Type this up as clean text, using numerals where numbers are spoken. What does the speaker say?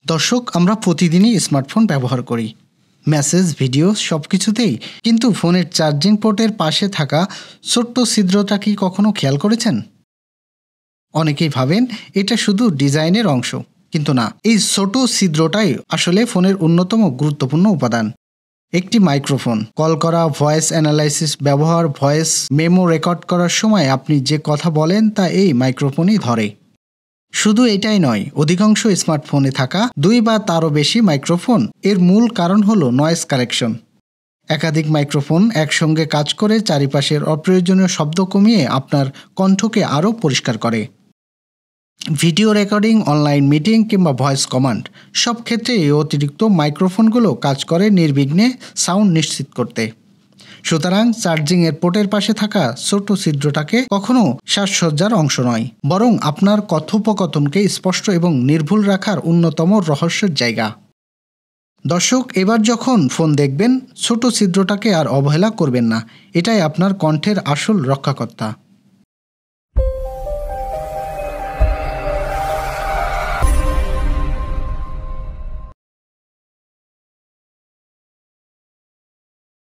দর্শক, আমরা প্রতিদিনই স্মার্টফোন ব্যবহার করি, মেসেজ, ভিডিও সব কিছুতেই। কিন্তু ফোনের চার্জিং পোর্টের পাশে থাকা ছোট্ট ছিদ্রটা কি কখনো খেয়াল করেছেন? অনেকেই ভাবেন এটা শুধু ডিজাইনের অংশ, কিন্তু না, এই ছোট ছিদ্রটাই আসলে ফোনের অন্যতম গুরুত্বপূর্ণ উপাদান। একটি মাইক্রোফোন, কল করা, ভয়েস অ্যানালাইসিস ব্যবহার, ভয়েস মেমো রেকর্ড করার সময় আপনি যে কথা বলেন তা এই মাইক্রোফোনই ধরে। শুধু এটাই নয়, অধিকাংশ স্মার্টফোনে থাকা 2 বা তারও বেশি মাইক্রোফোন এর মূল কারণ হলো নয়েজ কারেকশন। একাধিক মাইক্রোফোন একসঙ্গে কাজ করে চারিপাশের অপ্রয়োজনীয় শব্দ কমিয়ে আপনার কণ্ঠকে আরও পরিষ্কার করে। ভিডিও রেকর্ডিং, অনলাইন মিটিং কিংবা ভয়েস কমান্ড সব ক্ষেত্রে এই অতিরিক্ত মাইক্রোফোনগুলো কাজ করে নির্বিঘ্নে সাউন্ড নিশ্চিত করতে। সুতরাং চার্জিংয়ের পোর্টের পাশে থাকা ছোট ছিদ্রটাকে কখনো সাজসজ্জার অংশ নয়, বরং আপনার কথোপকথনকে স্পষ্ট এবং নির্ভুল রাখার অন্যতম রহস্যের জায়গা। দর্শক, এবার যখন ফোন দেখবেন, ছোট ছিদ্রটাকে আর অবহেলা করবেন না। এটাই আপনার কণ্ঠের আসল রক্ষাকর্তা।